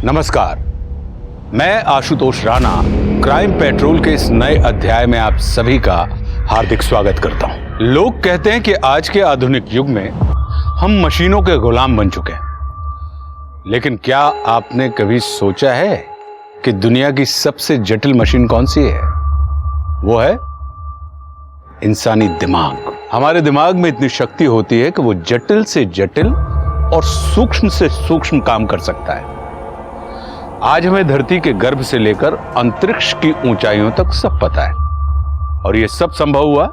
नमस्कार, मैं Ashutosh Rana crime petrol के इस नए अध्याय में आप सभी का हार्दिक स्वागत करता हूं। लोग कहते हैं कि आज के आधुनिक युग में हम मशीनों के गुलाम बन चुके हैं, लेकिन क्या आपने कभी सोचा है कि दुनिया की सबसे जटिल मशीन कौन सी है? वो है इंसानी दिमाग। हमारे दिमाग में इतनी शक्ति होती है कि वो जटिल से जटिल और सूक्ष्म से सूक्ष्म काम कर सकता है। आज हमें धरती के गर्भ से लेकर अंतरिक्ष की ऊंचाइयों तक सब पता है, और ये सब संभव हुआ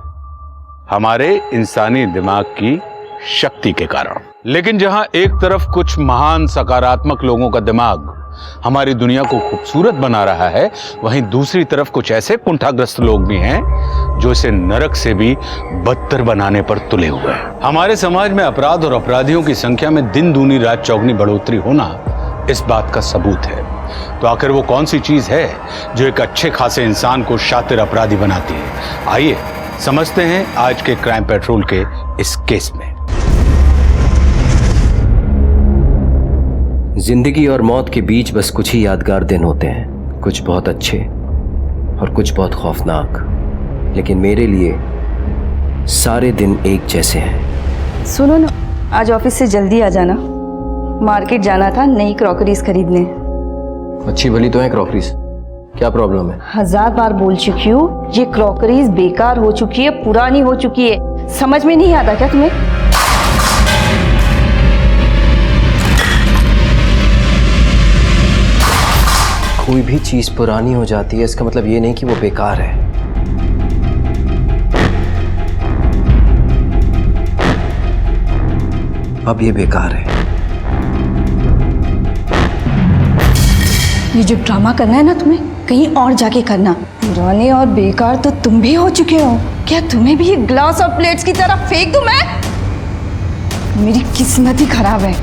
हमारे इंसानी दिमाग की शक्ति के कारण। लेकिन जहां एक तरफ कुछ महान सकारात्मक लोगों का दिमाग हमारी दुनिया को खूबसूरत बना रहा है, वहीं दूसरी तरफ कुछ ऐसे कुंठाग्रस्त लोग भी हैं जो इसे नरक से भी बदतर बनाने पर तुले हुए हैं। हमारे समाज में अपराध और अपराधियों की संख्या में दिन दूनी रात चौगुनी बढ़ोतरी होना इस बात का सबूत है। तो आखिर वो कौन सी चीज है जो एक अच्छे खासे इंसान को शातिर अपराधी बनाती है? आइए समझते हैं आज के क्राइम पेट्रोल के इस केस में। जिंदगी और मौत के बीच बस कुछ ही यादगार दिन होते हैं, कुछ बहुत अच्छे और कुछ बहुत खौफनाक, लेकिन मेरे लिए सारे दिन एक जैसे हैं। सुनो ना, आज ऑफिस से जल्दी आ जाना, मार्केट जाना था नई क्रॉकरीज खरीदने। अच्छी भली तो है क्रॉकरीज, क्या प्रॉब्लम है? 1000 बार बोल चुकी हूँ, ये क्रॉकरीज बेकार हो चुकी है, पुरानी हो चुकी है। समझ में नहीं आता क्या तुम्हें? कोई भी चीज पुरानी हो जाती है इसका मतलब ये नहीं कि वो बेकार है। अब ये बेकार है। ये जो ड्रामा करना है ना तुम्हें, कहीं और जाके करना। पुराने और बेकार तो तुम भी हो चुके हो। क्या तुम्हें भी ग्लास और प्लेट्स की तरह फेंक दूं मैं? मेरी किस्मत ही खराब है।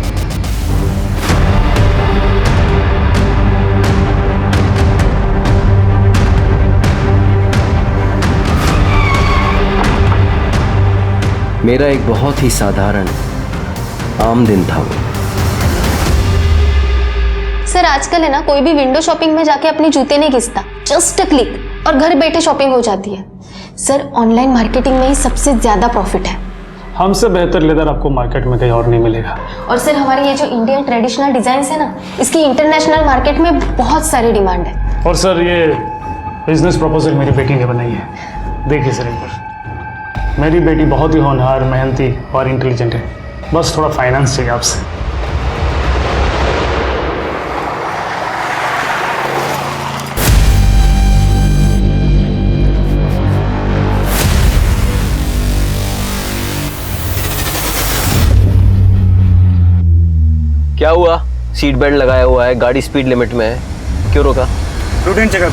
मेरा एक बहुत ही साधारण आम दिन था वो। सर आजकल है ना, कोई भी विंडो शॉपिंग में जाके अपने जूते नहीं घिसता, जस्ट अ क्लिक और घर बैठे शॉपिंग हो जाती है। सर ऑनलाइन मार्केटिंग में ही सबसे ज्यादा प्रॉफिट है। हमसे बेहतर लेदर आपको मार्केट में कहीं और नहीं मिलेगा। और सर हमारे ये जो इंडियन ट्रेडिशनल डिजाइन है ना, इसकी इंटरनेशनल मार्केट में बहुत सारी डिमांड है। और सर ये बिजनेस प्रपोजल मेरी बेटी ने बनाई है, देखिए सर एक बार। मेरी बेटी बहुत ही होनहार, मेहनती और इंटेलिजेंट है, बस थोड़ा फाइनेंस चाहिए आपसे। क्या हुआ? सीट बेल्ट लगाया हुआ है, गाड़ी स्पीड लिमिट में है, क्यों रोका? Routine checkup.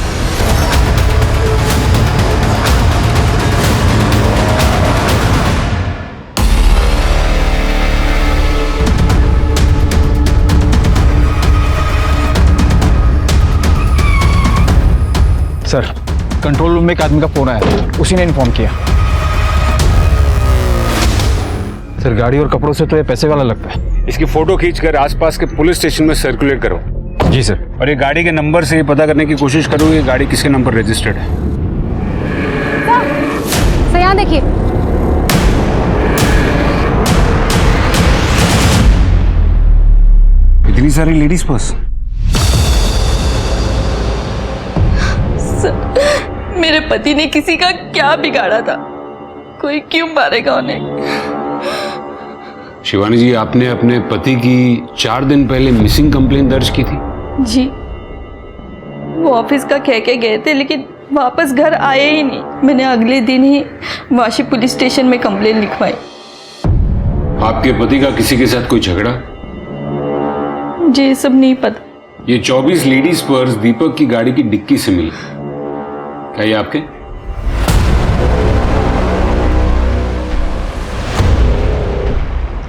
Sir, control room में एक आदमी का फोन आया, उसी ने इन्फॉर्म किया। सर गाड़ी और कपड़ों से तो ये पैसे वाला लगता है। इसकी फोटो खींचकर आसपास के पुलिस स्टेशन में सर्कुलेट करो। जी सर। और ये गाड़ी के नंबर से ये पता करने की कोशिश करो ये गाड़ी किसके नंबर रजिस्टर्ड है। सर यहाँ देखिए। इतनी सारी लेडीज पर्स। मेरे पति ने किसी का क्या बिगाड़ा था? कोई क्यों मारेगा उन्हें? शिवानी जी, आपने अपने पति की 4 दिन पहले मिसिंग कंप्लेंट दर्ज की थी? जी, वो ऑफिस का कह के गए थे, लेकिन वापस घर आए ही नहीं। मैंने अगले दिन ही वाशी पुलिस स्टेशन में कंप्लेंट लिखवाई। आपके पति का किसी के साथ कोई झगड़ा? मुझे ये सब नहीं पता। ये 24 लेडीज पर्स दीपक की गाड़ी की डिक्की से मिली, क्या ये आपके?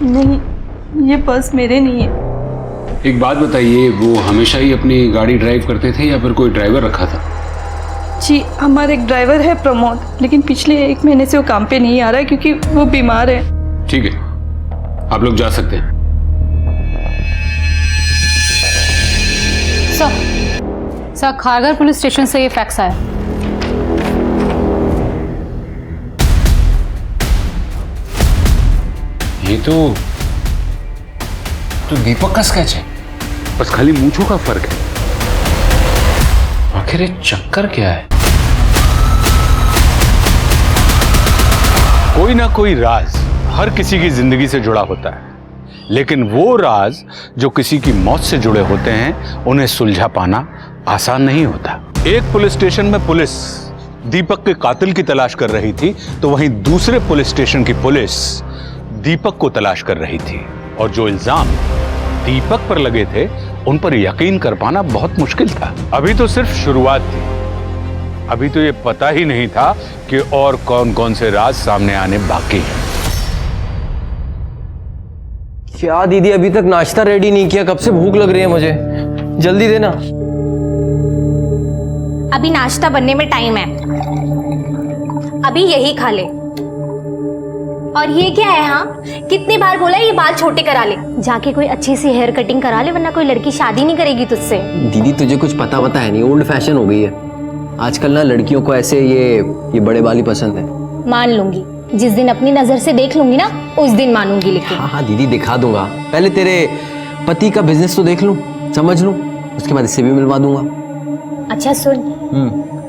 नहीं, ये पर्स मेरे नहीं है। एक बात बताइए, वो हमेशा ही अपनी गाड़ी ड्राइव करते थे या फिर कोई ड्राइवर रखा था? जी, हमारा एक ड्राइवर है प्रमोद, लेकिन पिछले 1 महीने से वो काम पे नहीं आ रहा है क्योंकि वो बीमार है। ठीक है, आप लोग जा सकते हैं। सर खारघर पुलिस स्टेशन से ये फैक्स आया। ये तो दीपक का स्केच है, बस खाली मूंछों का फर्क है। आखिर ये चक्कर क्या है? कोई ना कोई राज हर किसी की जिंदगी से जुड़ा होता है, लेकिन वो राज जो किसी की मौत से जुड़े होते हैं उन्हें सुलझा पाना आसान नहीं होता। एक पुलिस स्टेशन में पुलिस दीपक के कातिल की तलाश कर रही थी, तो वहीं दूसरे पुलिस स्टेशन की पुलिस दीपक को तलाश कर रही थी, और जो इल्जाम दीपक पर लगे थे उन पर यकीन कर पाना बहुत मुश्किल था। अभी तो सिर्फ शुरुआत थी, अभी तो ये पता ही नहीं था कि और कौन कौन से राज सामने आने बाकी हैं। क्या दीदी अभी तक नाश्ता रेडी नहीं किया? कब से भूख लग रही है मुझे, जल्दी देना। अभी नाश्ता बनने में टाइम है, अभी यही खा ले। और ये क्या है? हाँ, कितनी बार बोला ये बाल छोटे करा ले, जाके कोई अच्छी सी हेयर कटिंग करा ले, वरना कोई लड़की शादी नहीं करेगी तुझसे। दीदी तुझे कुछ पता है नहीं, ओल्ड फैशन हो गई है आजकल ना, लड़कियों को ऐसे ये बड़े बाल ही पसंद है। मान लूंगी, जिस दिन अपनी नजर से देख लूंगी ना उस दिन मानूंगी। लेकिन हाँ दीदी दिखा दूंगा, पहले तेरे पति का बिजनेस तो देख लूं, समझ लूं, उसके बाद इससे भी मिलवा दूंगा। अच्छा सुन,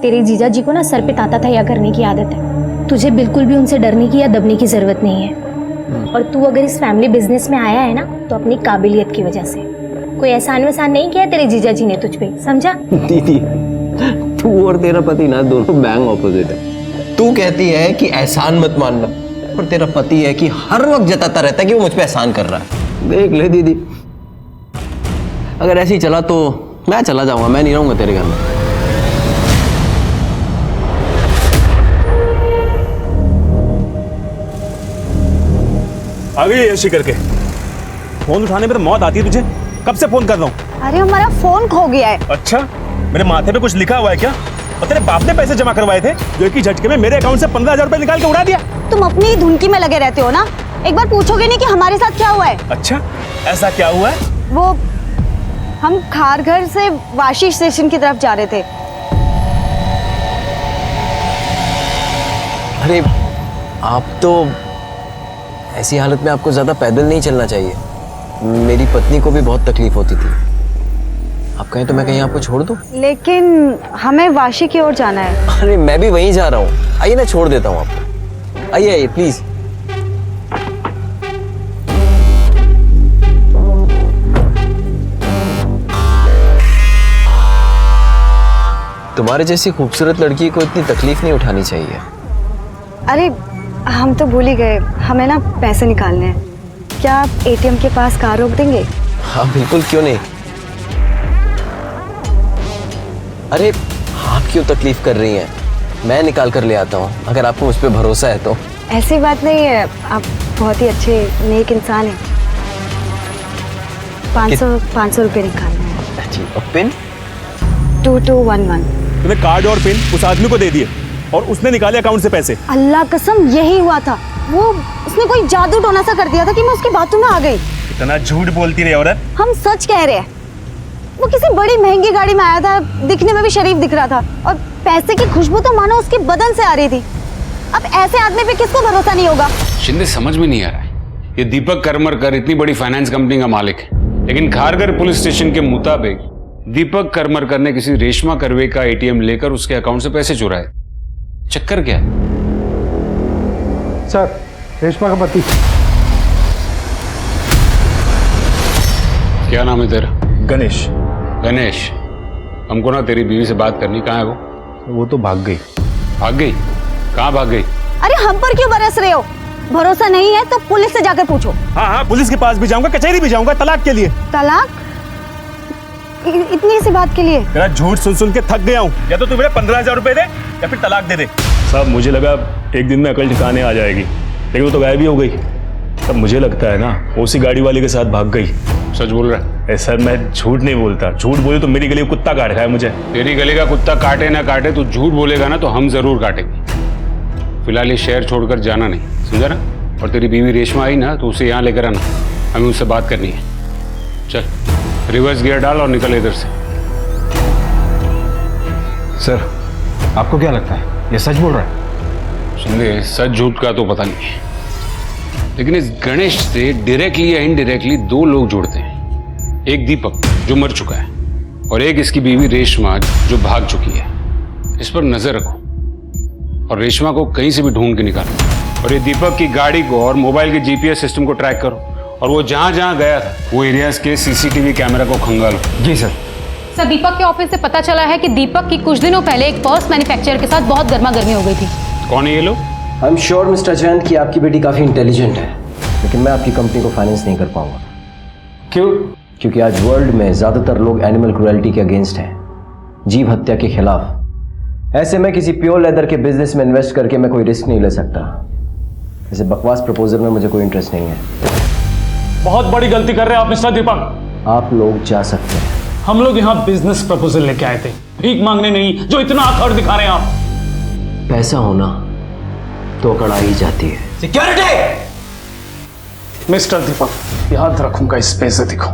तेरे जीजा जी को ना सर पे ताता तैया करने की आदत है, तुझे बिल्कुल भी उनसे डरने की या दबने की जरूरत नहीं है। और तू अगर इस फैमिली बिजनेस में आया है ना तो अपनी काबिलियत की वजह से, कोई एहसान वहसान नहीं किया तेरे जीजा जी ने तुझ पे, समझा? दीदी तू और तेरा पति ना दोनों बैंग ऑपोजिट है। तू कहती है कि एहसान मत मानना, और तेरा पति है कि हर वक्त जताता रहता है कि वो मुझ पे एहसान कर रहा है। देख ले दीदी, अगर ऐसे ही चला तो मैं चला जाऊंगा, मैं नहीं रहूंगा तेरे घर में। आ गई ऐसी करके, फोन उठाने पे तो मौत आती है तुझे, कब से फोन कर रहा हूँ। अरे हमारा फोन खो गया है। अच्छा, मेरे माथे पे कुछ लिखा हुआ है क्या? और तेरे बाप ने पैसे जमा करवाए थे जो एक ही झटके में मेरे अकाउंट से 15,000 रुपए निकाल के उड़ा दिया। तुम अपनी ही धुनकी में लगे रहते हो ना, एक बार पूछोगे नहीं कि हमारे साथ क्या हुआ है? अच्छा, ऐसा क्या हुआ है? वो हम खारघर से वाशी स्टेशन की तरफ जा रहे थे। अरे आप तो ऐसी हालत में आपको ज्यादा पैदल नहीं चलना चाहिए, मेरी पत्नी को भी बहुत तकलीफ होती थी। आप कहें तो मैं कहीं आपको छोड़ दूं? लेकिन हमें वाशी की ओर जाना है। अरे मैं भी वहीं जा रहा हूँ, आइए ना छोड़ देता हूँ आपको, आइए आइए प्लीज। तुम्हारे जैसी खूबसूरत लड़की को इतनी तकलीफ नहीं उठानी चाहिए। अरे हम तो भूल ही गए, हमें ना पैसे निकालने हैं। क्या आप एटीएम के पास कार रोक देंगे? हाँ बिल्कुल, क्यों नहीं। अरे आप क्यों तकलीफ कर रही हैं, मैं निकाल कर ले आता हूँ, अगर आपको मुझ पर भरोसा है तो। ऐसी बात नहीं है, आप बहुत ही अच्छे नेक इंसान हैं। 500 रुपये निकालना है। जी, और पिन? 2211। तूने कार्ड और पिन उस आदमी को दे दिए और उसने निकाले अकाउंट से पैसे। अल्लाह कसम यही हुआ था, वो उसने कोई जादू टोना सा कर दिया था कि मैं उसकी बातों में आ गई। इतना झूठ बोलती रही औरत। हम सच कह रहे हैं, वो किसी बड़ी महंगी गाड़ी में आया था, दिखने में भी शरीफ दिख रहा था, और पैसे की खुशबू तो मानो उसके बदन से आ रही थी। अब ऐसे आदमी पे किसको भरोसा नहीं होगा? शिंदे समझ में नहीं आ रहा है, ये दीपक करमरकर इतनी बड़ी फाइनेंस कंपनी का मालिक है, लेकिन खारघर पुलिस स्टेशन के मुताबिक दीपक करमरकर ने किसी रेशमा करवे का एटीएम लेकर उसके अकाउंट से पैसे चुराए। चक्कर क्या है? सर, रेशमा का पति। क्या नाम है तेरा? गणेश। गणेश, हमको ना तेरी बीवी से बात करनी। कहाँ है वो? वो तो भाग गई। भाग गई? कहाँ भाग गई? अरे हम पर क्यों बरस रहे हो? भरोसा नहीं है तो पुलिस से जाकर पूछो। हाँ हाँ, पुलिस के पास भी जाऊंगा, कचहरी भी जाऊंगा, तलाक के लिए। तलाक? इतनी सी बात के लिए? तेरा झूठ सुन सुन के थक गया हूँ, या तो तू मेरे 15,000 रुपए दे या फिर तलाक दे दे। साहब मुझे लगा एक दिन में अकल ठिकाने आ जाएगी, लेकिन वो तो गायब ही हो गई। तब मुझे लगता है ना उसी गाड़ी वाले के साथ भाग गई। सच बोल रहा है? सर मैं झूठ नहीं बोलता, झूठ बोले तो मेरी गली में कुत्ता काट खाए मुझे। तेरी गली का कुत्ता काटे ना काटे, तू झूठ बोलेगा ना तो हम जरूर काटेंगे। फिलहाल ये शहर छोड़कर जाना नहीं, समझा ना? और तेरी बीवी रेशमा आई ना तो उसे यहाँ लेकर आना, हमें उससे बात करनी है। चल रिवर्स गियर डाल और निकल इधर से। सर आपको क्या लगता है ये सच बोल रहा है? शिंदे, सच झूठ का तो पता नहीं है, लेकिन इस गणेश से डायरेक्टली या इनडायरेक्टली दो लोग जुड़ते हैं। एक दीपक जो मर चुका है और एक इसकी बीवी रेशमा जो भाग चुकी है। इस पर नजर रखो और रेशमा को कहीं से भी ढूंढ के निकालो, और ये दीपक की गाड़ी को और मोबाइल के जीपीएस सिस्टम को ट्रैक करो, और वो जहां जहां गया था वो एरियाज के सीसीटीवी कैमरा को खंगालो। जी सर। सर दीपक के ऑफिस से पता चला है कि दीपक की कुछ दिनों पहले एक पर्स मैन्युफैक्चरर के साथ बहुत गर्मा गर्मी हो गई थी। कौन है ये लोग? I am sure mister Jayant कि आपकी बेटी काफ़ी इंटेलिजेंट है, लेकिन मैं आपकी कंपनी को फाइनेंस नहीं कर पाऊंगा। क्यों? क्योंकि आज वर्ल्ड में ज़्यादातर लोग एनिमल क्रुएल्टी के अगेंस्ट हैं, जीव हत्या के खिलाफ। ऐसे में किसी प्योर लेदर के बिजनेस में इन्वेस्ट करके मैं कोई रिस्क नहीं ले सकता। ऐसे बकवास प्रपोजल में मुझे कोई इंटरेस्ट नहीं है। बहुत बड़ी गलती कर रहे हैं आप मिस्टर दीपक। आप लोग जा सकते हैं। हम लोग यहाँ बिजनेस प्रपोजल लेके आए थे, भीख मांगने नहीं, जो इतना आखड़ दिखा रहे हैं आप। पैसा होना तो अकड़ा ही जाती है। सिक्योरिटी! मिस्टर दीपक, याद रखूंगा इस बेइज्जती को।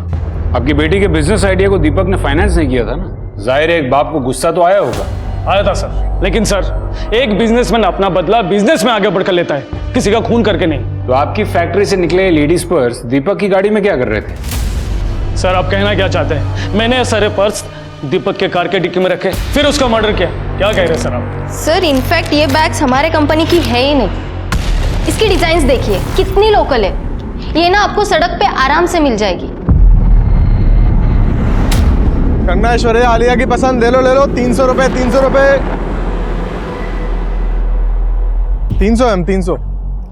आपकी बेटी के बिजनेस आइडिया को दीपक ने फाइनेंस नहीं किया था ना, जाहिर है एक बाप को गुस्सा तो आया होगा। आया था सर, लेकिन सर एक बिजनेसमैन अपना बदला बिजनेस में आगे बढ़कर लेता है, किसी का खून करके नहीं। तो आपकी फैक्ट्री से निकले लेडीज पर्स दीपक की गाड़ी में क्या कर रहे थे? सर आप कहना क्या चाहते हैं? मैंने ये सारे पर्स दीपक के कार के डिक्की में रखे, फिर उसका मर्डर किया, क्या कह रहे हैं सर आप? सर इनफैक्ट ये बैग्स हमारे कंपनी की है ही नहीं। इसकी डिजाइन्स देखिए कितनी लोकल है, ये ना आपको सड़क पे आराम से मिल जाएगी। कंगना ऐश्वर्या आलिया की पसंद, ले लो 300 रुपए 300 रुपए 300 मैम 300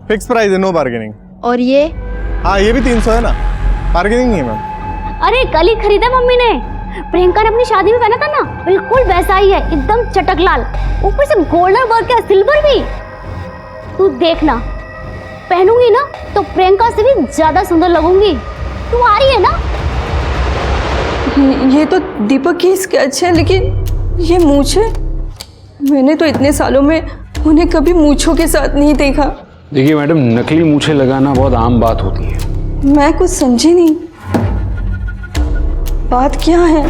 फिक्स प्राइस है, नो बार्गेनिंग। और ये? हाँ ये भी 300 है ना, बार्गेनिंग नहीं है मैम। अरे कल ही खरीदा मम्मी ने, प्रियंका ने अपनी शादी में पहना था ना, बिल्कुल वैसा ही है, एकदम चटक लाल, ऊपर से गोल्डन वर्क है, सिल्वर भी। तू देखना, पहनूंगी ना तो प्रियंका से भी ज्यादा सुंदर लगूंगी। तू आ रही है ना? ये तो दीपक की स्केच है, लेकिन ये मूछे, मैंने तो इतने सालों में उन्हें कभी मूछों के साथ नहीं देखा। देखिए मैडम, नकली मूछें लगाना बहुत आम बात होती है। मैं कुछ समझी नहीं, बात क्या है?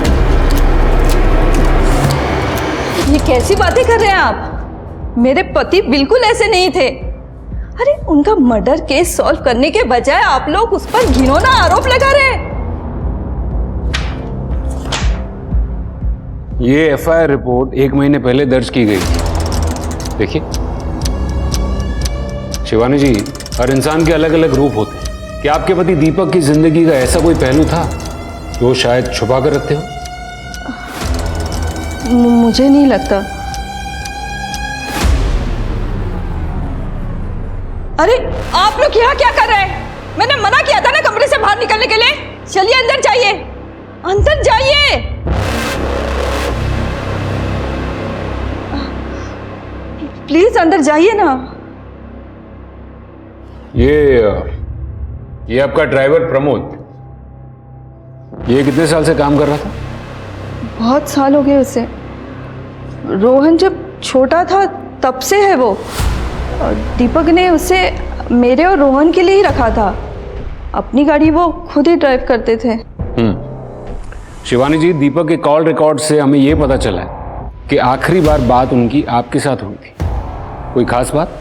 ये कैसी बातें कर रहे हैं आप? मेरे पति बिल्कुल ऐसे नहीं थे। अरे उनका मर्डर केस सॉल्व करने के बजाय आप लोग उस पर घिनौना आरोप लगा रहे हैं। ये एफआईआर रिपोर्ट 1 महीने पहले दर्ज की गई थी, देखिए। शिवानी जी, हर इंसान के अलग अलग रूप होते हैं। क्या आपके पति दीपक की जिंदगी का ऐसा कोई पहलू था जो शायद छुपा कर रखते हो? मुझे नहीं लगता। अरे आप लोग यहाँ क्या कर रहे हैं? मैंने मना किया था ना कमरे से बाहर निकलने के लिए। चलिए अंदर जाइए, अंदर जाइए। प्लीज अंदर जाइए ना। ये आपका ड्राइवर प्रमोद, ये कितने साल से काम कर रहा था? बहुत साल हो गए उसे। रोहन जब छोटा था तब से है वो। और दीपक ने उसे मेरे और रोहन के लिए ही रखा था। अपनी गाड़ी वो खुद ही ड्राइव करते थे। शिवानी जी, दीपक के कॉल रिकॉर्ड से हमें ये पता चला है कि आखिरी बार बात उनकी आपके साथ हुई थी। कोई खास बात?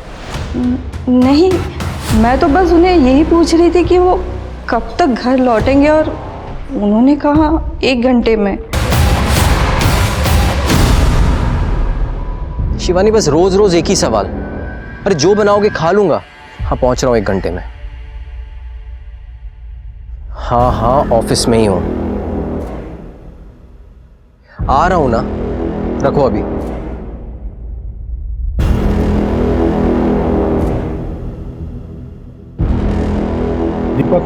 नहीं, मैं तो बस उन्हें यही पूछ रही थी कि वो कब तक घर लौटेंगे, और उन्होंने कहा 1 घंटे में। शिवानी, बस रोज रोज एक ही सवाल। अरे जो बनाओगे खा लूंगा। हाँ पहुंच रहा हूं 1 घंटे में। हाँ ऑफिस में ही हूं, आ रहा हूं ना, रखो अभी। दीपक,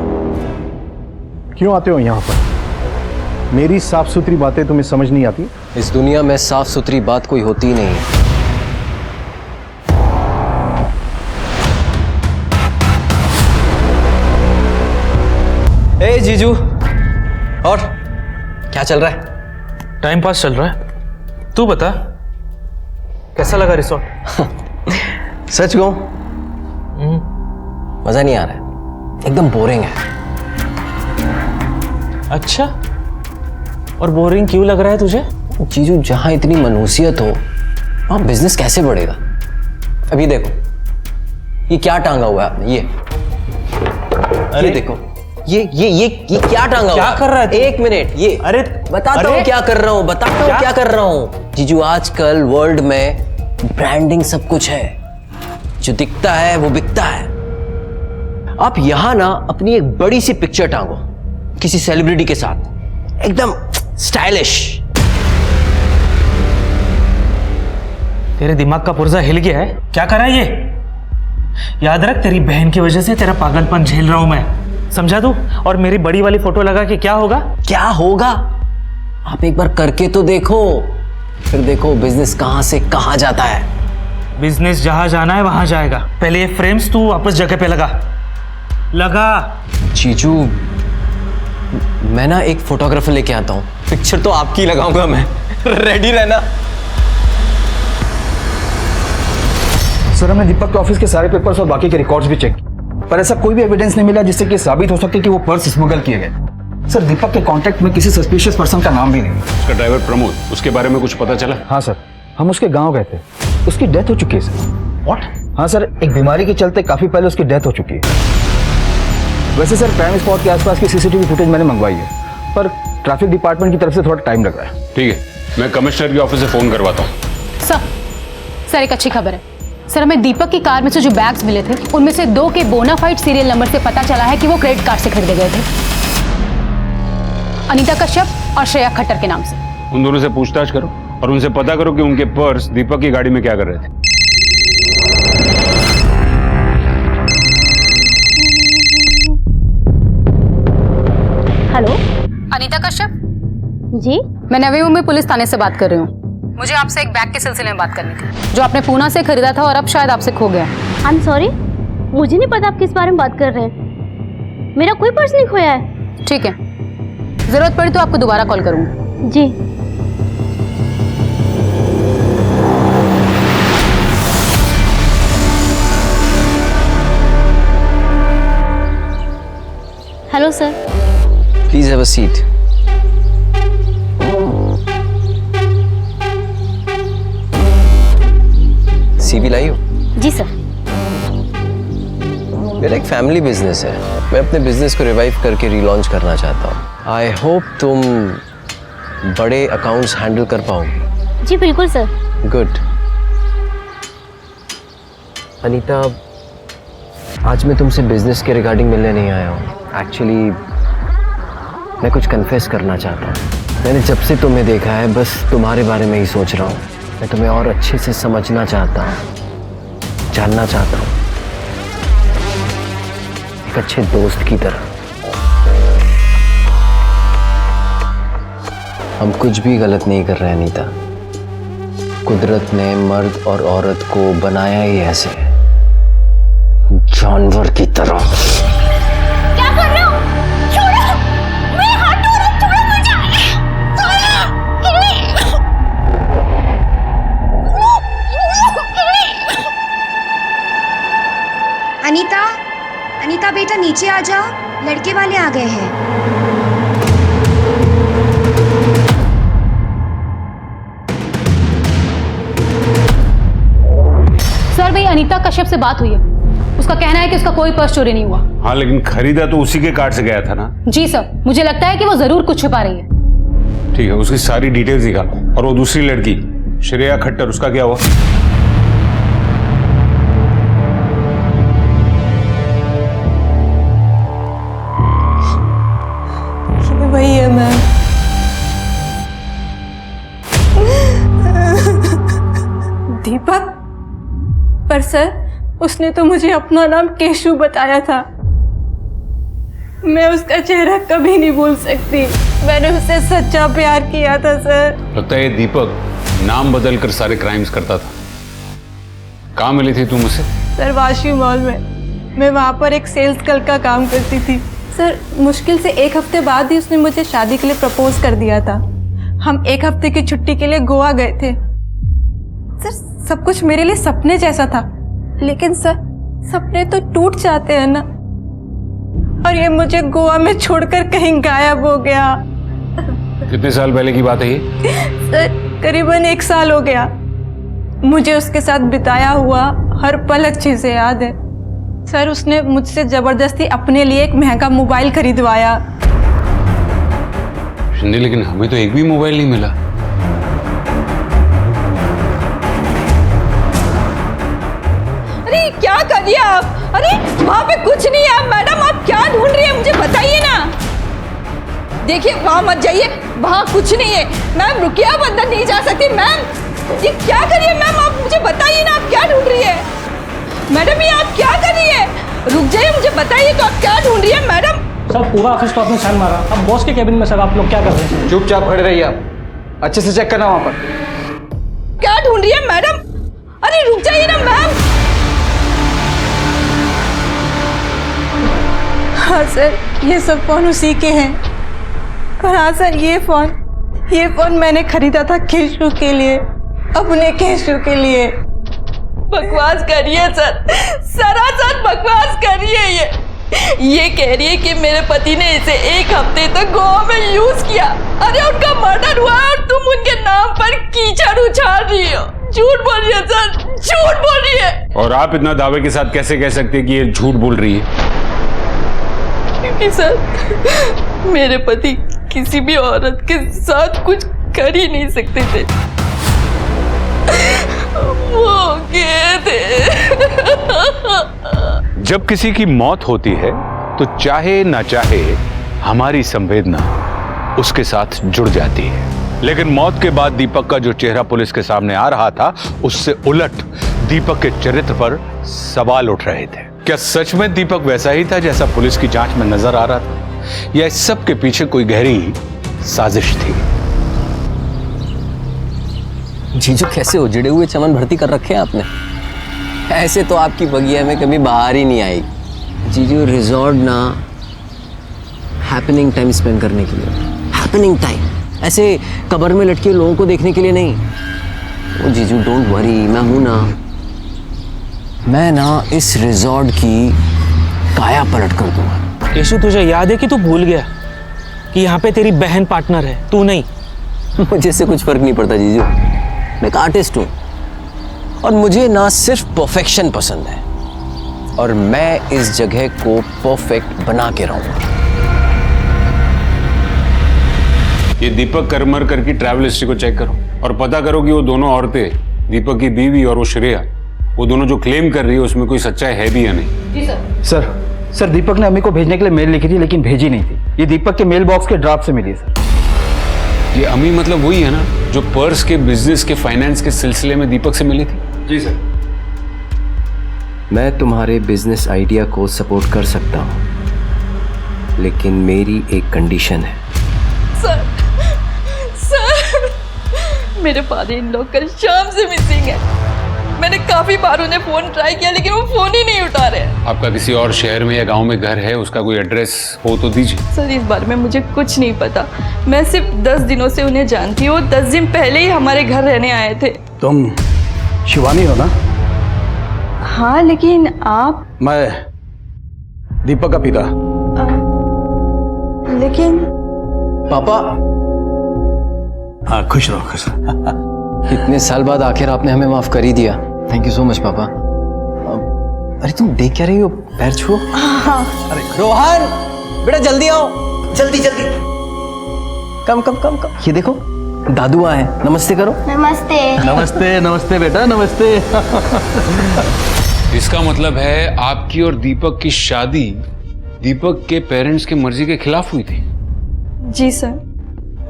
क्यों आते हो यहाँ पर? मेरी साफ सुथरी बातें तुम्हें समझ नहीं आती? इस दुनिया में साफ सुथरी बात कोई होती ही नहीं है। ए जीजू, और क्या चल रहा है? टाइम पास चल रहा है। तू बता, कैसा लगा रिसोर्ट? सच कहूं, मजा नहीं आ रहा है, एकदम बोरिंग है। अच्छा, और बोरिंग क्यों लग रहा है तुझे? जीजू, जहां इतनी मनुसियत हो वहां बिजनेस कैसे बढ़ेगा? अभी देखो, ये क्या टांगा हुआ है आपने? ये देखो, ये क्या टांगा हुआ? क्या कर रहा है? एक मिनट, ये अरे बताता हूँ क्या कर रहा हूँ, बताता हूँ क्या कर रहा हूँ। जीजू, आजकल वर्ल्ड में ब्रांडिंग सब कुछ है, जो दिखता है वो बिकता है। आप यहां ना अपनी एक बड़ी सी पिक्चर टांगो किसी सेलिब्रिटी के साथ, एकदम स्टाइलिश। तेरे दिमाग का पुर्जा हिल गया है? क्या कर रहा है ये? याद रख, तेरी बहन की वजह से तेरा पागलपन झेल रहा हूं मैं, समझा तू? और मेरी बड़ी वाली फोटो लगा के क्या होगा? क्या होगा? आप एक बार करके तो देखो, फिर देखो बिजनेस कहां से कहां जाता है। बिजनेस जहां जाना है वहां जाएगा। पहले ये फ्रेम्स तू वापस जगह पे लगा। जीजू, मैं ना एक फोटोग्राफर लेके आता हूँ, पिक्चर तो आपकी लगाऊंगा मैं। रेडी रहना। सर, हमने दीपक के ऑफिस के सारे पेपर्स और बाकी के रिकॉर्ड्स भी चेक किए, पर ऐसा कोई भी एविडेंस नहीं मिला जिससे कि साबित हो सके कि वो पर्स स्मगल किए गए। सर, दीपक के कांटेक्ट में किसी सस्पिशियस पर्सन का नाम भी नहीं है। उसका ड्राइवर प्रमोद, उसके बारे में कुछ पता चला? हाँ सर, हम उसके गांव गए थे, उसकी डेथ हो चुकी है सर। व्हाट? हाँ सर, एक बीमारी के चलते काफी पहले उसकी डेथ हो चुकी है। वैसे सर, क्राइम स्पॉट के आसपास की सीसीटीवी फुटेज मैंने मंगवाई है, पर ट्रैफिक डिपार्टमेंट की तरफ से थोड़ा टाइम लग रहा है। ठीक है, मैं कमिश्नर के ऑफिस से फोन करवाता हूँ। सर एक अच्छी खबर है। सर, हमें दीपक की कार में से जो बैग्स मिले थे उनमें से 2 के बोनाफाइड सीरियल नंबर से पता चला है कि वो क्रेडिट कार्ड से खरीदे गए थे, अनीता कश्यप और श्रेया खट्टर के नाम से। उन दोनों से पूछताछ करो और उनसे पता करो कि उनके पर्स दीपक की गाड़ी में क्या कर रहे थे। हेलो, अनीता कश्यप जी? मैं नवी मुंबई पुलिस थाने से बात कर रही हूँ। मुझे आपसे एक बैग के सिलसिले में बात करनी थी जो आपने पूना से खरीदा था और अब शायद आपसे खो गया। आई एम सॉरी, मुझे नहीं पता आप किस बारे में बात कर रहे हैं। मेरा कोई पर्स नहीं खोया है। ठीक है, जरूरत पड़ी तो आपको दोबारा कॉल करूंगी। जी। Hello sir. Please have a seat. CV लाई हो? जी सर। मेरा एक फैमिली बिजनेस है, मैं अपने बिजनेस को रिवाइव करके रीलॉन्च करना चाहता हूँ। आई होप तुम बड़े अकाउंट्स हैंडल कर पाओगे। जी बिल्कुल सर। गुड। अनीता, आज मैं तुमसे बिजनेस के रिगार्डिंग मिलने नहीं आया हूँ। एक्चुअली मैं कुछ कन्फेस करना चाहता हूँ। मैंने जब से तुम्हें देखा है बस तुम्हारे बारे में ही सोच रहा हूँ। मैं तुम्हें और अच्छे से समझना चाहता हूँ, जानना चाहता हूँ, एक अच्छे दोस्त की तरह। हम कुछ भी गलत नहीं कर रहे अनीता। कुदरत ने मर्द और औरत को बनाया ही ऐसे, जानवर की तरह। क्या कर रहे हो? छोड़ो, मेरे हाथ छोड़ो, छोड़ो मुझे। अनीता, अनीता बेटा नीचे आ जाओ, लड़के वाले आ गए हैं। सर, भाई अनीता कश्यप से बात हुई है, उसका कहना है कि उसका कोई पर्स चोरी नहीं हुआ। हाँ, लेकिन खरीदा तो उसी के कार्ड से गया था ना। जी सर, मुझे लगता है कि वो जरूर कुछ छुपा रही है। ठीक है, उसकी सारी डिटेल्स निकालो। और वो दूसरी लड़की श्रेया खट्टर, उसका क्या हुआ? वही है मैम। दीपक? पर सर, उसने तो मुझे अपना नाम केशु बताया था। मैं उसका चेहरा कभी नहीं भूल सकती। मैंने उससे सच्चा प्यार किया था सर। लगता है ये दीपक नाम बदल कर सारे क्राइम्स करता था। कहाँ मिली थी तुम उसे? सर, वाशी मॉल में। मैं वहाँ पर एक सेल्स गर्ल का काम करती थी। सर, मुश्किल से 1 हफ्ते बाद ही उसने मुझे शादी के लिए प्रपोज कर दिया था। हम 1 हफ्ते की छुट्टी के लिए गोवा गए थे। सर, सब कुछ मेरे लिए सपने जैसा था, लेकिन सर सपने तो टूट जाते हैं ना। और ये मुझे गोवा में छोड़कर कहीं गायब हो गया। कितने साल पहले की बात है ये? सर करीबन 1 साल हो गया। मुझे उसके साथ बिताया हुआ हर पल अच्छे से याद है। सर उसने मुझसे जबरदस्ती अपने लिए एक महंगा मोबाइल खरीदवाया। शिंदे, लेकिन हमें तो एक भी मोबाइल नहीं मिला। अरे क्या कर रही है आप? अरे वहाँ पे कुछ नहीं है मैडम, आप क्या ढूंढ रही है मुझे बताइए ना। देखिए वहाँ मत जाइए, वहाँ कुछ नहीं है। मैम रुकिए, आप अंदर नहीं जा सकती। मैम ये क्या कर रही है मैम, आप मुझे बताइए ना, आप क्या ढूंढ रही है? मैडम ये आप क्या कर रही है? रुक जाइए, मुझे बताइए तो आप क्या ढूंढ रही है मैडम? सर पूरा ऑफिस को आपने छान मारा, अब बॉस के केबिन में सर आप लोग क्या कर रहे हैं? चुपचाप खड़े रहिए आप, अच्छे से चेक करना वहां पर। क्या ढूंढ रही है मैडम? अरे रुक जाइए ना मैम। हाँ सर ये सब फ़ोन उसी के हैं। और हाँ सर ये फ़ोन मैंने खरीदा था केशु के लिए, अपने केशु के लिए। बकवास करिए सर, सरासर बकवास करिए। ये कह रही है कि मेरे पति ने इसे 1 हफ्ते तक गोवा में यूज किया। अरे उनका मर्डर हुआ और तुम उनके नाम पर कीचड़ उछाल रही हो। झूठ बोल रही है सर, झूठ बोल रही है। और आप इतना दावे के साथ कैसे कह सकते हैं कि ये झूठ बोल रही है? क्योंकि सर मेरे पति किसी भी औरत के साथ कुछ कर ही नहीं सकते थे, वो गए थे। जब किसी की मौत होती है तो चाहे ना चाहे हमारी संवेदना उसके साथ जुड़ जाती है। लेकिन मौत के बाद दीपक का जो चेहरा पुलिस के सामने आ रहा था, उससे उलट दीपक के चरित्र पर सवाल उठ रहे थे। क्या सच में दीपक वैसा ही था जैसा पुलिस की जांच में नजर आ रहा था, या इस सब के पीछे कोई गहरी साजिश थी? जीजू कैसे उजड़े हुए चमन भर्ती कर रखे हैं आपने? ऐसे तो आपकी बगिया में कभी बाहर ही नहीं आई। जीजू रिजॉर्ट ना हैपनिंग टाइम स्पेंड करने के लिए, हैपनिंग टाइम, ऐसे कब्र में लटके लोगों को देखने के लिए नहीं। ओ जीजू डोंट वरी, मैं हूं ना। मैं ना इस रिजॉर्ट की काया पलट कर दूंगा। केशु तुझे याद है कि तू भूल गया कि यहाँ पे तेरी बहन पार्टनर है, तू नहीं। मुझे से कुछ फर्क नहीं पड़ता जीजू, मैं एक आर्टिस्ट हूँ और मुझे ना सिर्फ परफेक्शन पसंद है, और मैं इस जगह को परफेक्ट बना के रहूंगा। ये दीपक करमर करके ट्रैवल हिस्ट्री को चेक करो और पता करो कि वो दोनों औरतें, दीपक की बीवी और वो श्रेया, वो दोनों जो क्लेम कर रही है उसमें कोई सच्चाई है भी या नहीं? जी सर। सर दीपक ने अम्मी को भेजने के लिए मेल लिखी थी लेकिन भेजी नहीं थी। ये दीपक के मेल बॉक्स के ड्राफ्ट से मिली है सर। ये अमी मतलब वही है ना जो पर्स के बिजनेस के फाइनेंस के सिलसिले में दीपक से मिली थी? जी सर। मैं तुम्हारे बिजनेस आइडिया को सपोर्ट कर सकता हूँ, लेकिन मेरी एक कंडीशन है। सर मेरे फादर इन लॉ कल शाम से मिसिंग है। मैंने काफी बार उन्हें फोन ट्राई किया लेकिन वो फोन ही नहीं उठा रहे। आपका किसी और शहर में या गांव में घर है, उसका कोई एड्रेस हो तो दीजिए। सर इस बारे में मुझे कुछ नहीं पता, मैं सिर्फ 10 दिनों से उन्हें जानती हूँ। 10 दिन पहले ही हमारे घर रहने आए थे। तुम शिवानी हो ना? हाँ लेकिन आप? मैं दीपक का पिता। लेकिन पापा, हाँ खुश रहो, खुश रहो। इतने साल बाद आखिर आपने हमें माफ कर ही दिया। थैंक यू सो मच पापा। अरे तुम देख क्या रही हो, पैर छुओ। अरे रोहन बेटा जल्दी आओ, जल्दी जल्दी। कम कम कम कम, ये देखो दादू आए, नमस्ते करो। नमस्ते। नमस्ते नमस्ते बेटा, नमस्ते। इसका मतलब है आपकी और दीपक की शादी दीपक के पेरेंट्स की मर्जी के खिलाफ हुई थी? जी सर,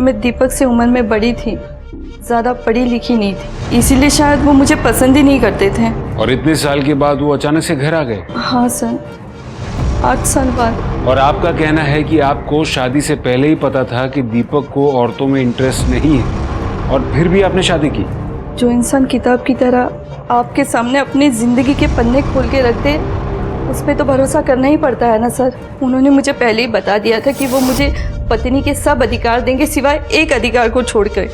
मैं दीपक से उम्र में बड़ी थी, ज्यादा पढ़ी लिखी नहीं थी, इसीलिए शायद वो मुझे पसंद ही नहीं करते थे। और इतने साल के बाद वो अचानक से घर आ गए? हाँ सर, 8 साल बाद। और आपका कहना है कि आपको शादी से पहले ही पता था कि दीपक को औरतों में इंटरेस्ट नहीं है, और फिर भी आपने शादी की? जो इंसान किताब की तरह आपके सामने अपनी जिंदगी के पन्ने खोल के रख दे, उस पर तो भरोसा करना ही पड़ता है ना सर। उन्होंने मुझे पहले ही बता दिया था कि वो मुझे पत्नी के सब अधिकार देंगे सिवाय एक अधिकार को छोड़कर,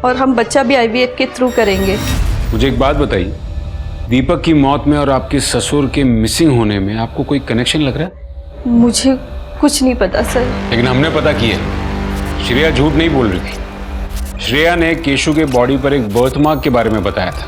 और हम बच्चा भी IVF के थ्रू करेंगे। मुझे एक बात बताइए, दीपक की मौत में और आपके ससुर के मिसिंग होने में आपको कोई कनेक्शन लग रहा है? मुझे कुछ नहीं पता सर। लेकिन हमने पता किया, श्रेया झूठ नहीं बोल रही थी। श्रेया ने केशु के बॉडी पर एक बर्थ मार्क के बारे में बताया था,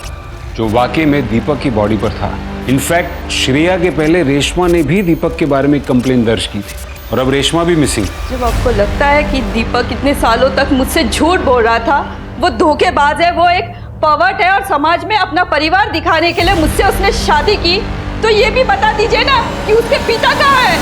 जो वाकई में दीपक की बॉडी पर था। इनफैक्ट श्रेया के पहले रेशमा ने भी दीपक के बारे में कंप्लेंट दर्ज की थी और अब रेशमा भी मिसिंग। जब आपको लगता है कि दीपक इतने सालों तक मुझसे झूठ बोल रहा था, वो धोखेबाज है, वो एक पर्वर्ट है और समाज में अपना परिवार दिखाने के लिए मुझसे उसने शादी की, तो ये भी बता दीजिए ना कि उसके पिता कहाँ है।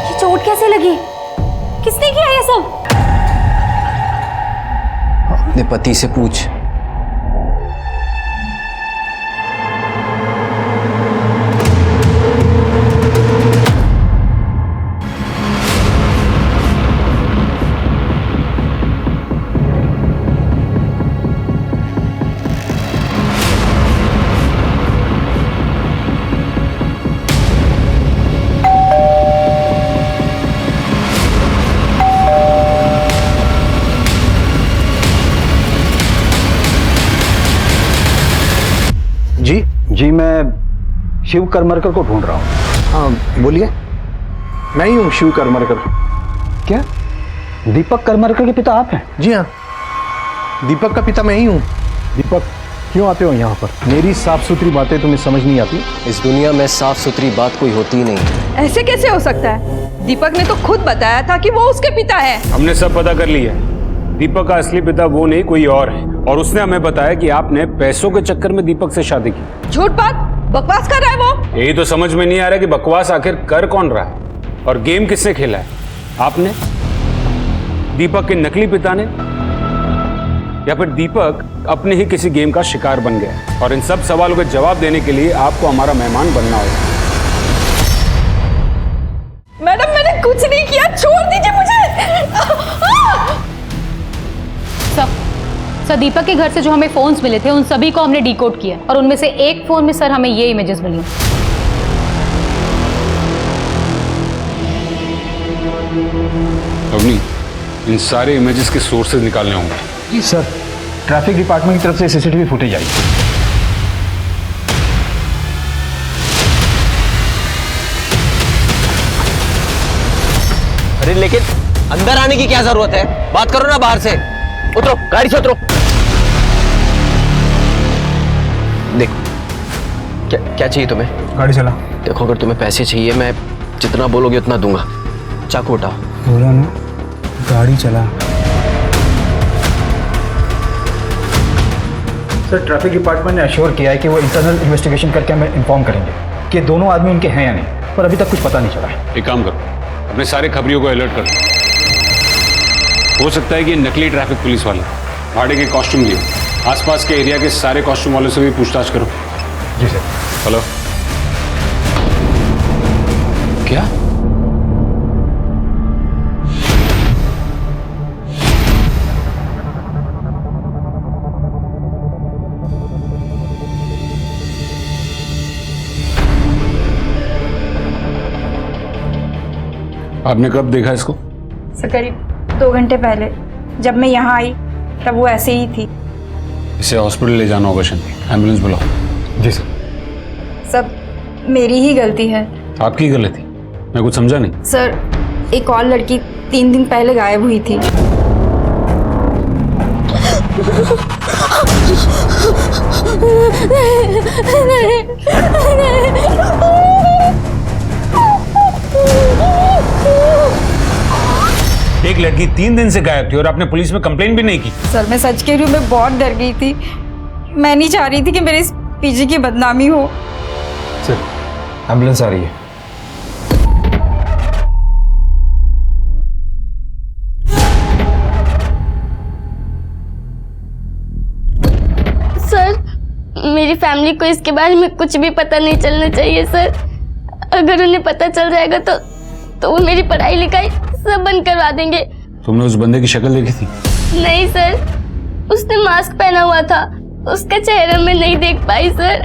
ये चोट कैसे लगी? किसने किया ये सब? अपने पति से पूछ। जी मैं शिव करमरकर को ढूंढ रहा हूँ। हाँ बोलिए, मैं ही हूँ शिव करमरकर। क्या दीपक करमरकर के पिता आप हैं? जी हाँ, दीपक का पिता मैं ही हूँ। दीपक क्यों आते हो यहाँ पर? मेरी साफ सुथरी बातें तुम्हें समझ नहीं आती? इस दुनिया में साफ सुथरी बात कोई होती ही नहीं। ऐसे कैसे हो सकता है? दीपक ने तो खुद बताया था कि वो उसके पिता है। हमने सब पता कर लिया। दीपक का असली पिता वो नहीं कोई और है, और उसने हमें बताया कि आपने पैसों के चक्कर में दीपक से शादी की। झूठ बात, बकवास कर रहा है वो। यही तो समझ में नहीं आ रहा कि बकवास आखिर कर कौन रहा है और गेम किसने खेला है? आपने, दीपक के नकली पिता ने, या फिर दीपक अपने ही किसी गेम का शिकार बन गया? और इन सब सवालों के जवाब देने के लिए आपको हमारा मेहमान बनना होगा। मैडम मैंने कुछ नहीं किया, छोड़ दीजिए मुझे। सर दीपक के घर से जो हमें फोन्स मिले थे उन सभी को हमने डिकोड किया और उनमें से एक फोन में सर हमें ये इमेजेस मिली। अवनी, इन सारे इमेजेस के सोर्सेज निकालने होंगे। जी सर, ट्रैफिक डिपार्टमेंट की तरफ से सीसीटीवी फुटेज आई। अरे लेकिन अंदर आने की क्या जरूरत है? बात करो ना बाहर से। उतरो, गाड़ी से उतरो। देखो, क्या चाहिए तुम्हें? गाड़ी चला। देखो, अगर तुम्हें पैसे चाहिए मैं जितना बोलोगे उतना दूंगा। चाकू उठाओ। बोला ना, गाड़ी चला। सर ट्रैफिक डिपार्टमेंट ने अश्योर किया है कि वो इंटरनल इन्वेस्टिगेशन करके हमें इन्फॉर्म करेंगे कि दोनों आदमी उनके हैं या नहीं, पर अभी तक कुछ पता नहीं चला है। एक काम करो, अपने सारे खबरियों को अलर्ट कर दो। हो सकता है कि नकली ट्रैफिक पुलिस वाले भाड़े के कॉस्ट्यूम लिए। आसपास के एरिया के सारे कॉस्ट्यूम वालों से भी पूछताछ करो। जी सर। हेलो, क्या? आपने कब देखा इसको? सर करीब 2 घंटे पहले जब मैं यहाँ आई तब वो ऐसे ही थी। इसे हॉस्पिटल ले जाना होगा शांति, एम्बुलेंस बुलाओ। जी सर। सब मेरी ही गलती है। आपकी गलती? मैं कुछ समझा नहीं। सर एक और लड़की 3 दिन पहले गायब हुई थी। एक लड़की 3 दिन से गायब थी और आपने पुलिस में कंप्लेंट भी नहीं की? सर मैं सच कह रही हूँ, मैं बहुत डर गई थी। मैं नहीं चाह रही थी कि मेरे इस पीजी की बदनामी हो। सर एम्बुलेंस आ रही है। सर मेरी फैमिली को इसके बारे में कुछ भी पता नहीं चलना चाहिए सर। अगर उन्हें पता चल जाएगा तो वो मेरी पढ़ाई लिखाई सब बंद करवा देंगे। तुमने उस बंदे की शक्ल देखी थी? नहीं सर, उसने मास्क पहना हुआ था, उसका चेहरा मैं नहीं देख पाई सर।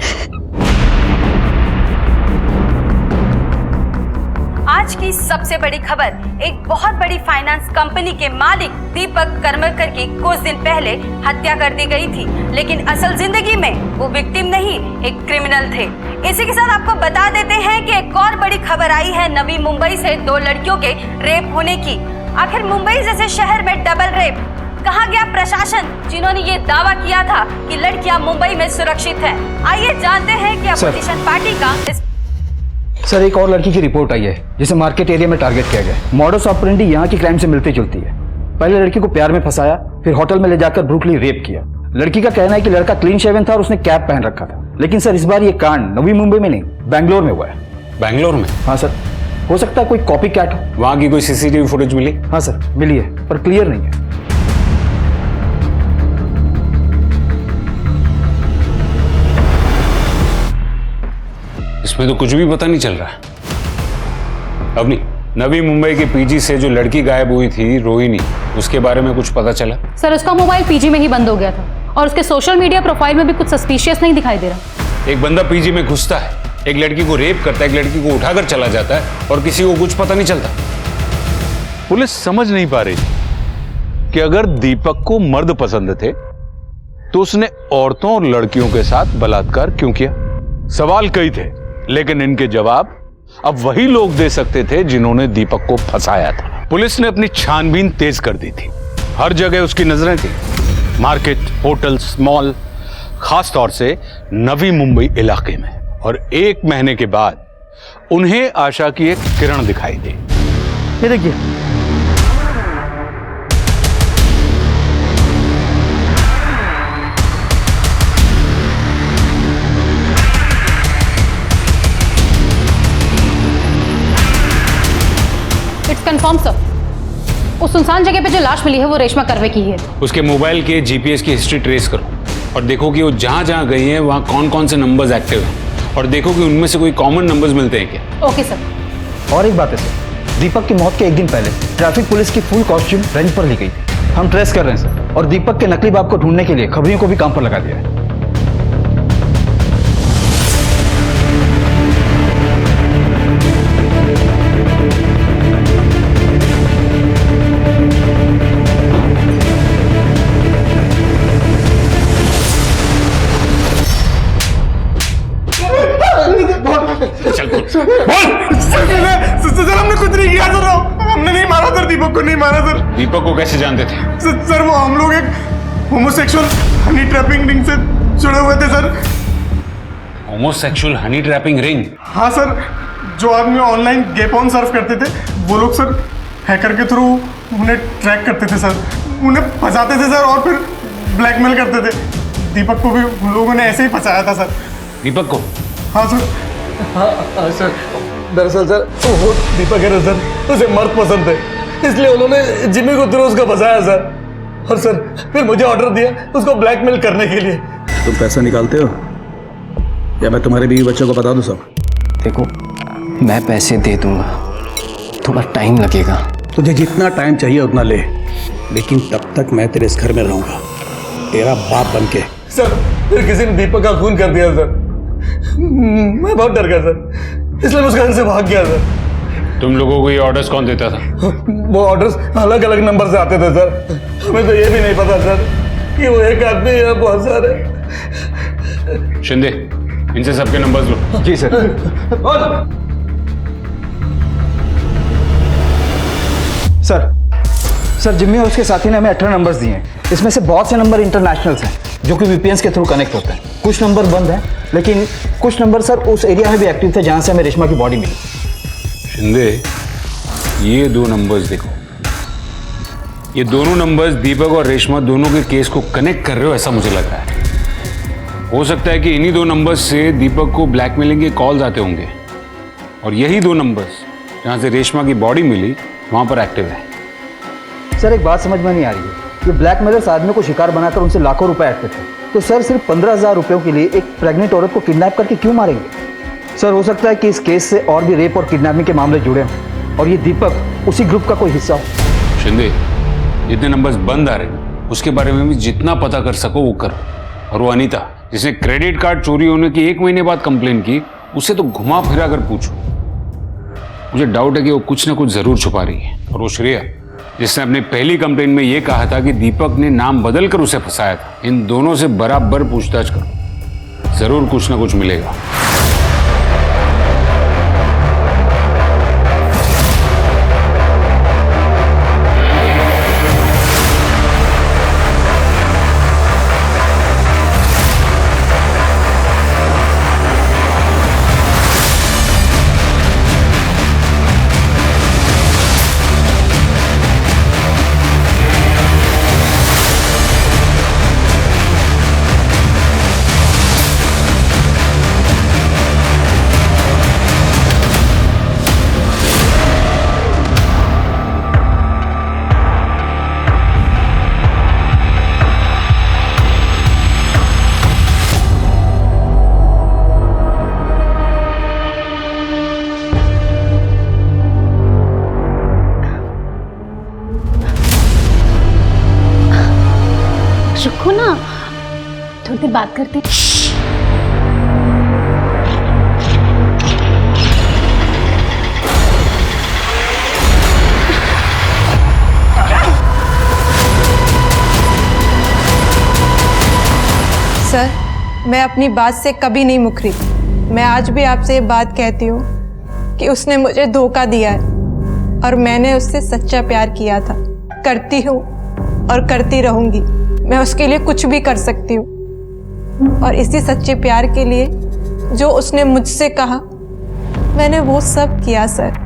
आज आज की सबसे बड़ी खबर, एक बहुत बड़ी फाइनेंस कंपनी के मालिक दीपक करमरकर की कुछ दिन पहले हत्या कर दी गई थी, लेकिन असल जिंदगी में वो विक्टिम नहीं, एक क्रिमिनल थे। इसी के साथ आपको बता देते हैं कि एक और बड़ी खबर आई है नवी मुंबई से 2 लड़कियों के रेप होने की। आखिर मुंबई जैसे शहर में डबल रेप, कहाँ गया प्रशासन जिन्होंने ये दावा किया था कि लड़कियां मुंबई में सुरक्षित हैं? आइए जानते हैं कि अपोजिशन पार्टी का इस सर एक और लड़की की रिपोर्ट आई है जिसे मार्केट एरिया में टारगेट किया गया है। मॉडस ऑपरेंडी यहाँ की क्राइम से मिलती जुलती है। पहले लड़की को प्यार में फंसाया, फिर होटल में ले जाकर ब्रूटली रेप किया। लड़की का कहना है कि लड़का क्लीन शेवन था और उसने कैप पहन रखा था। लेकिन सर इस बार ये कांड नवी मुंबई में नहीं, बैंगलोर में हुआ है। बैंगलोर में? हाँ सर, हो सकता है कोई कॉपी कैट हो। वहां की कोई सीसीटीवी फुटेज मिली? हाँ सर मिली है, पर क्लियर नहीं है। इसमें तो कुछ भी पता नहीं चल रहा है। अवनी, नवी मुंबई के पीजी से जो लड़की गायब हुई थी रोहिणी, उसके बारे में कुछ पता चला? सर उसका मोबाइल पीजी में ही बंद हो गया था और उसके सोशल मीडिया प्रोफाइल में भी कुछ सस्पिशियस नहीं दिखाई दे रहा। एक बंदा पीजी में घुसता है, एक लड़की को रेप करता है, एक लड़की को उठाकर चला जाता है और किसी को कुछ पता नहीं चलता। पुलिस समझ नहीं पा रही कि अगर दीपक को मर्द पसंद थे तो उसने औरतों और लड़कियों के साथ बलात्कार क्यों किया? सवाल कई थे, लेकिन इनके जवाब अब वही लोग दे सकते थे जिन्होंने दीपक को फंसाया था। पुलिस ने अपनी छानबीन तेज कर दी थी। हर जगह उसकी नजरें थी, मार्केट, होटल्स, मॉल, खास तौर से नवी मुंबई इलाके में। और 1 महीने के बाद उन्हें आशा की एक किरण दिखाई दी। ये देखिए, इट्स कंफर्म सर, उस सुनसान जगह पे जो लाश मिली है वो रेशमा कर्वे की है। उसके मोबाइल के जीपीएस की हिस्ट्री ट्रेस करो और देखो कि वो जहां जहां गई है वहां कौन कौन से नंबर्स एक्टिव हैं, और देखो कि उनमें से कोई कॉमन नंबर्स मिलते हैं क्या। Okay sir. और एक बात है सर, दीपक की मौत के 1 दिन पहले ट्रैफिक पुलिस की फुल कॉस्ट्यूम रेंट पर ली गई थी। हम ट्रेस कर रहे हैं सर, और दीपक के नकली बाप को ढूंढने के लिए खबरियों को भी काम पर लगा दिया है। सर हमने कुछ नहीं किया सर, हमने नहीं मारा सर, दीपक को नहीं मारा सर। दीपक को कैसे जानते थे? सर वो हम लोग एक होमोसेक्सुअल हनी ट्रैपिंग रिंग से जुड़े हुए थे sir. Homosexual Honey trapping ring? हाँ सर, जो आदमी ऑनलाइन गे पॉर्न सर्फ करते थे वो लोग सर हैकर के थ्रू उन्हें ट्रैक करते थे सर, उन्हें फंसाते थे सर और फिर ब्लैकमेल करते थे। दीपक को भी उन लोगों ने ऐसे ही फंसाया था सर। दीपक को? हाँ सर। हाँ सर, दरअसल सर वो दीपक है ना सर, उसे मर्द पसंद थे, इसलिए उन्होंने जिमी को थ्रू उसका फंसाया सर, और सर फिर मुझे ऑर्डर दिया उसको ब्लैकमेल करने के लिए। तुम पैसा निकालते हो या मैं तुम्हारे बीवी बच्चों को बता दूं सब? देखो, मैं पैसे दे दूंगा, थोड़ा टाइम लगेगा। तुझे जितना टाइम चाहिए उतना ले, लेकिन तब तक मैं तेरे इस घर में रहूंगा, तेरा बाप बन के। सर फिर किसी ने दीपक का खून कर दिया सर, मैं बहुत डर गया सर, इसलिए मैं उस घर से भाग गया सर। तुम लोगों को ये ऑर्डर्स कौन देता था? वो ऑर्डर्स अलग अलग नंबर से आते थे सर, हमें तो ये भी नहीं पता सर कि वो एक आदमी या बहुत सारे। शिंदे, इनसे सबके नंबर्स लो। जी सर। सर जिम्मी और उसके साथी ने हमें 18 नंबर्स दिए हैं। इसमें से बहुत से नंबर इंटरनेशनल्स हैं जो कि वीपीएन्स के थ्रू कनेक्ट होते हैं। कुछ नंबर बंद हैं, लेकिन कुछ नंबर सर उस एरिया में भी एक्टिव थे जहां से हमें रेशमा की बॉडी मिली। शिंदे, ये 2 नंबर्स देखो, ये दोनों नंबर्स दीपक और रेशमा दोनों के केस को कनेक्ट कर रहे हो, ऐसा मुझे लग रहा है। हो सकता है कि इन्हीं 2 नंबर्स से दीपक को ब्लैकमेलिंग के कॉल्स आते होंगे, और यही 2 नंबर्स जहां से रेशमा की बॉडी मिली वहां पर एक्टिव है। सर एक बात समझ में नहीं आ रही है, ये ब्लैकमेलर्स आदमी को शिकार बनाकर उनसे लाखों रुपए ऐंठते थे, तो सर सिर्फ 15,000 रुपयों के लिए एक प्रेग्नेंट औरत को किडनैप करके क्यों मारेंगे? सर हो सकता है कि इस केस से और भी रेप और किडनैपिंग के मामले जुड़े हों और ये दीपक उसी ग्रुप का कोई हिस्सा हो। शिंदे, जितने नंबर्स बंद आ रहे उसके बारे में भी जितना पता कर सको वो करो। और वो अनीता जिसने क्रेडिट कार्ड चोरी होने की 1 महीने बाद कंप्लेन की, उसे तो घुमा फिरा कर पूछो। मुझे डाउट है कि वो कुछ ना कुछ जरूर छुपा रही है। और वो श्रेया जिसने अपनी पहली कंप्लेन में ये कहा था कि दीपक ने नाम बदल कर उसे फंसाया था, इन दोनों से बराबर पूछताछ करो, जरूर कुछ ना कुछ मिलेगा। रुको ना, थोड़ी देर बात करते हैं। सर, मैं अपनी बात से कभी नहीं मुकरी। मैं आज भी आपसे ये बात कहती हूँ कि उसने मुझे धोखा दिया है और मैंने उससे सच्चा प्यार किया था। करती हूँ और करती रहूँगी। मैं उसके लिए कुछ भी कर सकती हूँ और इसी सच्चे प्यार के लिए जो उसने मुझसे कहा मैंने वो सब किया sir.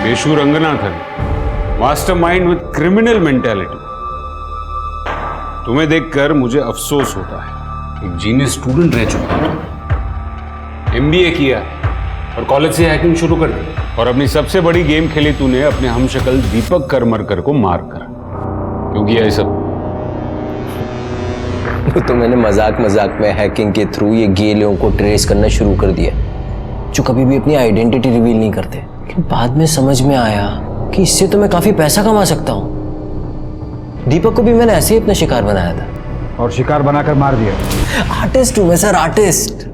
Peshu Ranganathan, mastermind with criminal mentality. तुम्हें देखकर मुझे अफसोस होता है, एक जीनियस स्टूडेंट रह चुका है, एमबीए किया और कॉलेज से हैकिंग शुरू कर दी और अपनी सबसे बड़ी गेम खेली तूने अपने हमशक्ल दीपक करमरकर को मार कर। क्यों किया ये सब? तो मैंने मजाक में हैकिंग के थ्रू ये गे लोगों को ट्रेस करना शुरू कर दिया जो कभी भी अपनी आइडेंटिटी रिवील नहीं करते। लेकिन बाद में समझ में आया कि इससे तो मैं काफी पैसा कमा सकता हूँ। दीपक को भी मैंने ऐसे ही अपना शिकार बनाया था और शिकार बनाकर मार दिया। आर्टिस्ट हूँ मैं सर, आर्टिस्ट।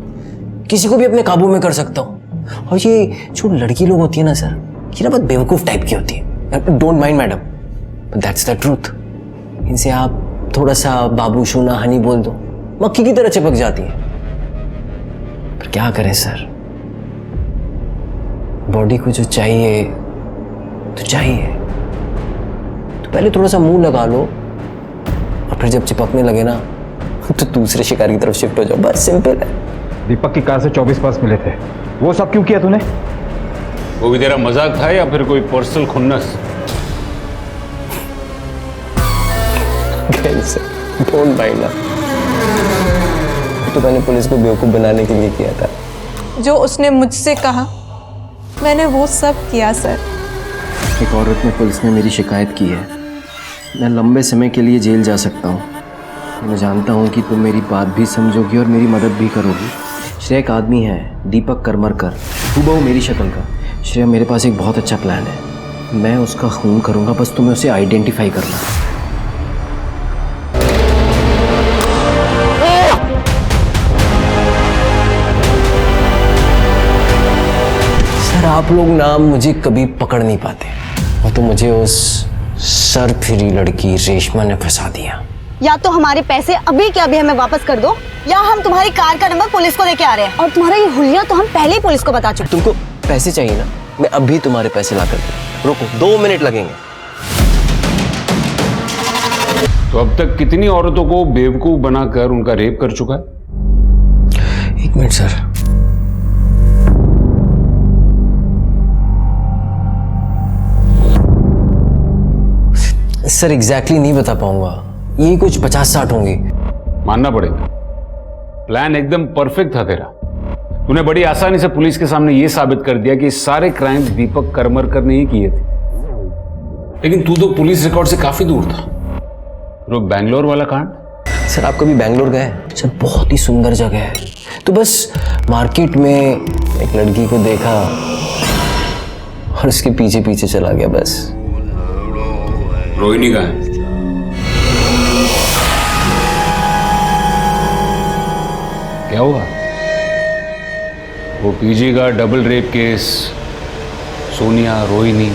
किसी को भी अपने काबू में कर सकता हूँ। और ये जो लड़की लोग होती है ना सर, ये ना बहुत बेवकूफ टाइप की होती है। Don't mind madam, but that's the truth. इनसे आप थोड़ा सा बाबू शूना हनी बोल दो, मक्खी की तरह चिपक जाती है। पर क्या करें सर, बॉडी को जो चाहिए तो चाहिए। तो पहले थोड़ा सा मुंह लगा लो और फिर जब चिपकने लगे ना तो दूसरे शिकार की तरफ शिफ्ट हो जाओ। बस सिंपल है। दीपक की कार से 24 पर्स मिले थे, वो सब क्यों किया तूने? वो भी तेरा मजाक था या फिर कोई पर्सनल खुन्नस? डोंट माइंड ना, तो मैंने पुलिस को बेवकूफ बनाने के लिए किया था। जो उसने मुझसे कहा मैंने वो सब किया सर। एक औरत ने पुलिस में मेरी शिकायत की है। मैं लंबे समय के लिए जेल जा सकता हूँ। मैं जानता हूँ कि तुम मेरी बात भी समझोगी और मेरी मदद भी करोगी। श्रेया एक आदमी है, दीपक करमरकर, हूबहू मेरी शक्ल का। श्रेया, मेरे पास एक बहुत अच्छा प्लान है। मैं उसका खून करूँगा, बस तुम्हें उसे आइडेंटिफाई करना। आप लोग ना मुझे कभी पकड़ नहीं पाते, और तो मुझे उस सर फिरी लड़की रेशमा ने फंसा दिया। या तो हमारे पैसे अभी के अभी हमें वापस कर दो, या हम तुम्हारी कार का नंबर पुलिस को देके आ रहे हैं। और तुम्हारा ये हुलिया तो हम पहले ही पुलिस को बता चुके। तुमको पैसे चाहिए ना? मैं अभी तुम्हारे पैसे ला कर दूं। रुको, 2 मिनट लगेंगे। तो अब तक कितनी औरतों को बेवकूफ बनाकर उनका रेप कर चुका है? 1 मिनट सर। सर एग्जैक्टली नहीं बता पाऊंगा, यही कुछ 50-60 होंगी। मानना पड़ेगा, प्लान एकदम परफेक्ट था तेरा। तूने बड़ी आसानी से पुलिस के सामने यह साबित कर दिया कि सारे क्राइम्स दीपक करमरकर ने ही किए थे। लेकिन तू तो पुलिस रिकॉर्ड से काफी दूर था। वो बैंगलोर वाला कांड? सर आप कभी बैंगलोर गए? सर बहुत ही सुंदर जगह है। तो बस मार्केट में एक लड़की को देखा और उसके पीछे पीछे चला गया बस। रोहिणी कहाँ है? क्या हुआ? वो पीजी का double rape case, Sonia, Rohini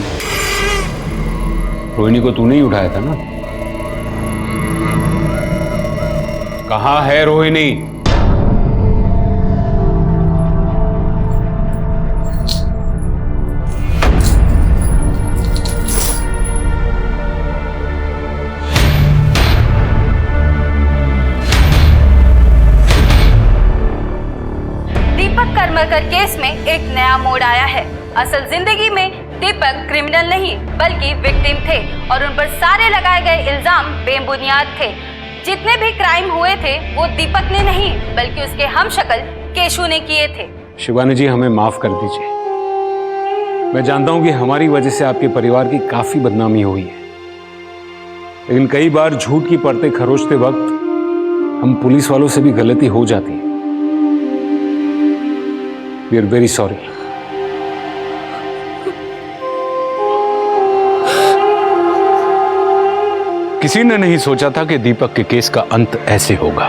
को तूने ही उठाया था ना? कहाँ है रोहिणी? दीपक करमरकर केस में एक नया मोड़ आया है। असल जिंदगी में दीपक क्रिमिनल नहीं बल्कि विक्टिम थे और उन पर सारे लगाए गए इल्जाम बेबुनियाद थे। जितने भी क्राइम हुए थे वो दीपक ने नहीं बल्कि उसके हमशक्ल केशु ने किए थे। शिवानी जी, हमें माफ कर दीजिए। मैं जानता हूं कि हमारी वजह से आपके परिवार की काफी बदनामी हुई है, लेकिन कई बार झूठ की परतें खरोचते वक्त हम पुलिस वालों से भी गलती हो जाती है। We are very sorry. किसी ने नहीं सोचा था कि दीपक के केस का अंत ऐसे होगा।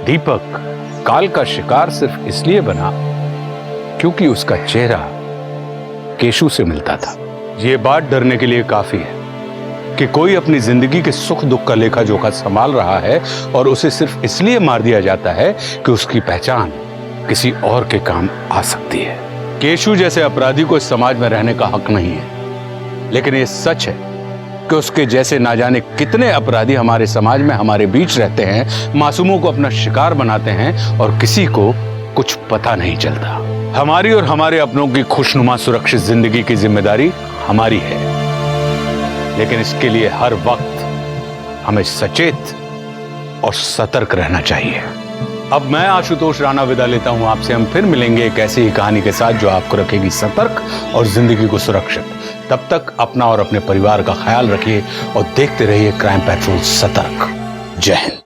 दीपक काल का शिकार सिर्फ इसलिए बना क्योंकि उसका चेहरा केशु से मिलता था। यह बात डरने के लिए काफी है कि कोई अपनी जिंदगी के सुख दुख का लेखा जोखा संभाल रहा है और उसे सिर्फ इसलिए मार दिया जाता है कि उसकी पहचान किसी और के काम आ सकती है। केशु जैसे अपराधी को इस समाज में रहने का हक नहीं है, लेकिन यह सच है कि उसके जैसे ना जाने कितने अपराधी हमारे समाज में हमारे बीच रहते हैं, मासूमों को अपना शिकार बनाते हैं और किसी को कुछ पता नहीं चलता। हमारी और हमारे अपनों की खुशनुमा सुरक्षित जिंदगी की जिम्मेदारी हमारी है, लेकिन इसके लिए हर वक्त हमें सचेत और सतर्क रहना चाहिए। अब मैं आशुतोष राणा विदा लेता हूं आपसे। हम फिर मिलेंगे एक ऐसी ही कहानी के साथ जो आपको रखेगी सतर्क और जिंदगी को सुरक्षित। तब तक अपना और अपने परिवार का ख्याल रखिए और देखते रहिए क्राइम पेट्रोल सतर्क। जय हिंद।